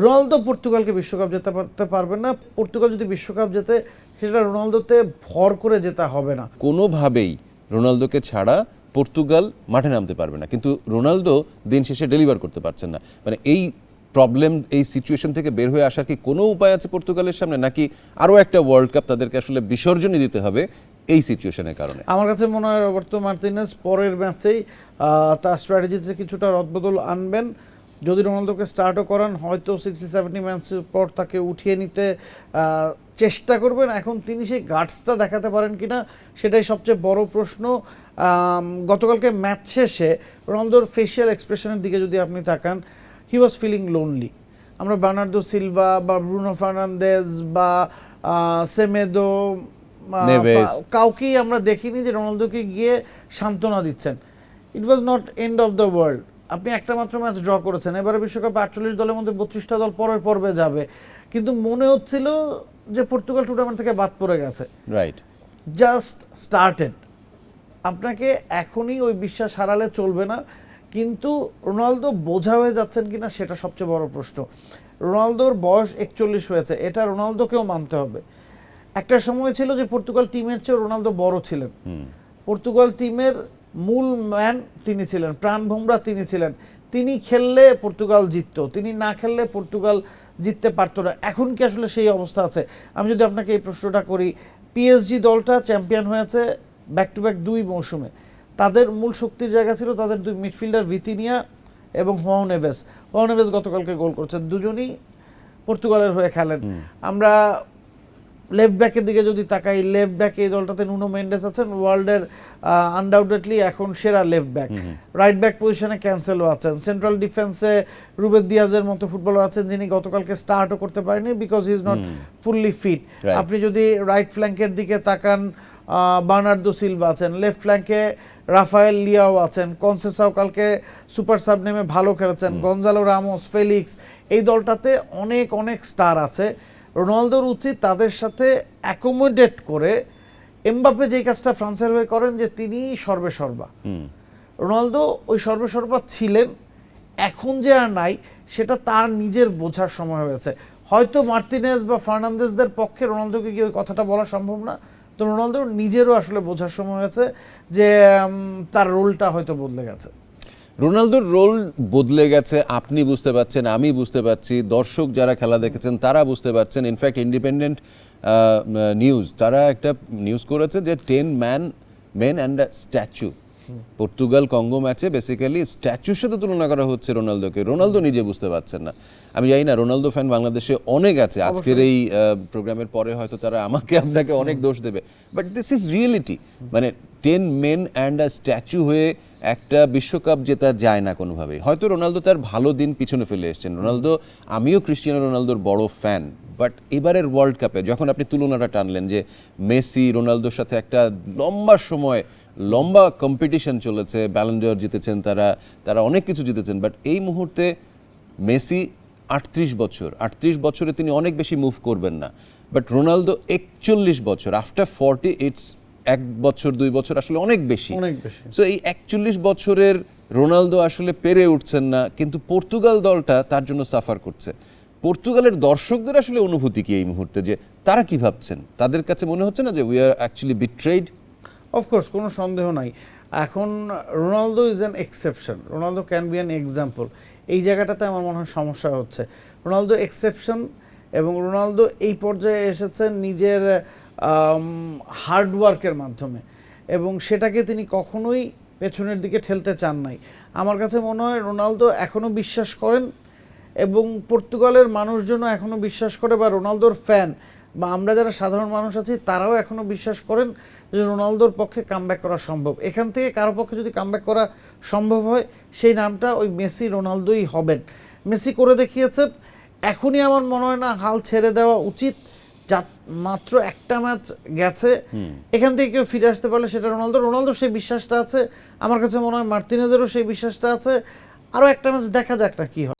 Ronaldo পর্তুগালকে বিশ্বকাপ যেতে পারবে না। পর্তুগাল যদি বিশ্বকাপ জেতে সেটা রোনালদোতে ভর করে জেতা হবে না। কোনোভাবেই রোনালদোকে ছাড়া পর্তুগাল মাঠে নামতে পারবে না, কিন্তু রোনালদো দিন শেষে ডেলিভার করতে পারছেন না। মানে এই প্রবলেম, এই সিচুয়েশন থেকে বের হয়ে আসার কি কোনো উপায় আছে পর্তুগালের সামনে, নাকি আরও একটা ওয়ার্ল্ড কাপ তাদেরকে আসলে বিসর্জনই দিতে হবে এই সিচুয়েশনের কারণে? আমার কাছে মনে হয় রবার্তো মার্তিনেজ পরের ম্যাচেই তার স্ট্র্যাটেজিতে কিছুটা রদবদল আনবেন। যদি রোনালদোকে স্টার্টও করান, হয়তো 60-70 ম্যাচের পর তাকে উঠিয়ে নিতে চেষ্টা করবেন। এখন তিনি সেই গার্ডসটা দেখাতে পারেন কিনা সেটাই সবচেয়ে বড় প্রশ্ন। গতকালকে ম্যাচ শেষে রোনালদোর ফেশিয়াল এক্সপ্রেশনের দিকে যদি আপনি তাকান, হি ওয়াজ ফিলিং লোনলি। আমরা বার্নার্ডো সিলভা বা ব্রুনো ফার্নান্দেজ বা সেমেদো কাউকেই আমরা দেখিনি যে রোনালদোকে গিয়ে সান্ত্বনা দিচ্ছেন। It was not end of the world. আপনি একটা মাত্র ম্যাচ ড্র করেছেন, এবারে বিশ্বকাপে 48 দলের মধ্যে 32টা দল পরের পর্বে যাবে, কিন্তু মনে হচ্ছিল যে পর্তুগাল টুর্নামেন্ট থেকে বাদ পড়ে গেছে। Right, just started. আপনাকে এখনই ওই বিশ্বাস হারালে চলবে না। কিন্তু রোনালদো বোঝা হয়ে যাচ্ছেন কিনা সেটা সবচেয়ে বড় প্রশ্ন। রোনালদোর বয়স 41 হয়েছে, এটা রোনালদোকেও মানতে হবে। একটা সময় ছিল যে পর্তুগাল টিমের চেয়ে রোনালদো বড় ছিলেন। পর্তুগাল টিমের মূল ম্যান তিনি ছিলেন, প্রাণভোমরা তিনি ছিলেন। তিনি খেললে পর্তুগাল জিততো, তিনি না খেললে পর্তুগাল জিততে পারতো না। এখন কি আসলে সেই অবস্থা আছে? আমি যদি আপনাকে এই প্রশ্নটা করি, পিএসজি দলটা চ্যাম্পিয়ন হয়েছে ব্যাক টু ব্যাক 2 মৌসুমে। তাদের মূল শক্তির জায়গা ছিল তাদের 2 মিডফিল্ডার ভিতিনিয়া এবং হুয়াও নেভেস। হুয়াও নেভেস গতকালকে গোল করছেন, দুজনই পর্তুগালের হয়ে খেলেন। আমরা লেফট ব্যাকের দিকে যদি তাকাই, লেফট ব্যাক এই দলটাতে নুনো মেন্ডেস আছেন, ওয়ার্ল্ডের আনডাউটেডলি এখন সেরা লেফট ব্যাক। রাইট ব্যাক পজিশনে ক্যান্সেলো আছেন। সেন্ট্রাল ডিফেন্সে রুবেন দিয়াজের মতো ফুটবলার আছেন, যিনি গতকালকে স্টার্টও করতে পারেনি because he is not fully fit. আপনি যদি রাইট ফ্ল্যাঙ্কের দিকে তাকান, বার্নার্দো সিলভা আছেন। লেফট ফ্ল্যাঙ্কে রাফায়েল লিয়াও আছেন। কনসেসাও কালকে সুপার সাব নেমে ভালো খেলেছেন। গনজালো রামোস, ফেলিক্স, এই দলটাতে অনেক অনেক স্টার আছে। রোনালদোর উচিত তাদের সাথে অ্যাকোমোডেট করে, এমবাপ্পে যেই কাজটা ফ্রান্সের হয়ে করেন যে তিনি সর্বেসর্বা, রোনালদো ওই সর্বেসর্বা ছিলেন। এখন যে আর নাই সেটা তার নিজের বোঝার সময় হয়েছে। হয়তো মার্তিনেজ বা ফার্নান্দেজদের পক্ষে রোনালদোকে কি ওই কথাটা বলা সম্ভব না, তো রোনালদোর নিজেরও আসলে বোঝার সময় হয়েছে যে তার রোলটা হয়তো বদলে গেছে। রোনালদোর রোল বদলে গেছে, আপনি বুঝতে পারছেন, আমি বুঝতে পারছি, দর্শক যারা খেলা দেখেছেন তারা বুঝতে পারছেন। ইনফ্যাক্ট ইন্ডিপেন্ডেন্ট নিউজ তারা একটা নিউজ করেছে যে 10 men and a statue. Portugal Congo ম্যাচে বেসিক্যালি স্ট্যাচুর সাথে তুলনা করা হচ্ছে রোনালদোকে। রোনালদো নিজে বুঝতে পারছেন না। আমি জানি না, রোনালদো ফ্যান বাংলাদেশে অনেক আছে। আজকের এই প্রোগ্রামের পরে হয়তো তারা আমাকে আপনাকে অনেক দোষ দেবে, বাট দিস ইজ রিয়েলিটি। মানে 10 মেন অ্যান্ড আ স্ট্যাচু হয়ে একটা বিশ্বকাপ জেতা যায় না কোনোভাবেই। হয়তো রোনালদো তার ভালো দিন পিছনে ফেলে এসছেন। রোনালদো, আমিও ক্রিস্টিয়ানো রোনালদোর বড় ফ্যান, বাট এবারের ওয়ার্ল্ড কাপে যখন আপনি তুলনাটা টানলেন যে মেসি রোনালদোর সাথে একটা লম্বা কম্পিটিশন চলেছে, ব্যালন ড'র জিতেছেন তারা অনেক কিছু জিতেছেন, বাট এই মুহূর্তে মেসি 38 বছরে তিনি অনেক বেশি মুভ করবেন না, বাট রোনালদো 41 বছর, আফটার 40 ইটস 1 বছর 2 বছর আসলে অনেক বেশি। সো এই 41 বছরের রোনালদো আসলে পেরে উঠছেন না, কিন্তু পর্তুগাল দলটা তার জন্য সাফার করছে। পর্তুগালের দর্শকদের আসলে অনুভূতি কি এই মুহূর্তে, যে তারা কি ভাবছেন? তাদের কাছে মনে হচ্ছে না যে we are actually betrayed? Of course, কোনো সন্দেহ নাই। এখন Ronaldo is an exception, Ronaldo can be an example. এই জায়গাটাতে আমার মনে হয় সমস্যা হচ্ছে। রোনালদো এক্সেপশন, এবং রোনালদো এই পর্যায়ে এসেছেন নিজের হার্ডওয়ার্কের মাধ্যমে, এবং সেটাকে তিনি কখনোই পেছনের দিকে ঠেলতে চান নাই। আমার কাছে মনে হয় রোনালদো এখনও বিশ্বাস করেন, এবং পর্তুগালের মানুষজনও এখনও বিশ্বাস করে, বা রোনালদোর ফ্যান বা আমরা যারা সাধারণ মানুষ আছি তারাও এখনও বিশ্বাস করেন যে রোনালদোর পক্ষে কামব্যাক করা সম্ভব। এখান থেকে কারো পক্ষে যদি কামব্যাক করা সম্ভব হয়, সেই নামটা ওই মেসি রোনালদোই হবেন। মেসি করে দেখিয়েছেন, এখনই আমার মনে হয় না হাল ছেড়ে দেওয়া উচিত। যা মাত্র একটা ম্যাচ গেছে, এখান থেকে কেউ ফিরে আসতে পারলে সেটা রোনালদোর সেই বিশ্বাসটা আছে। আমার কাছে মনে হয় মার্তিনেজেরও সেই বিশ্বাসটা আছে। আরও একটা ম্যাচ দেখা যাক না কি হয়।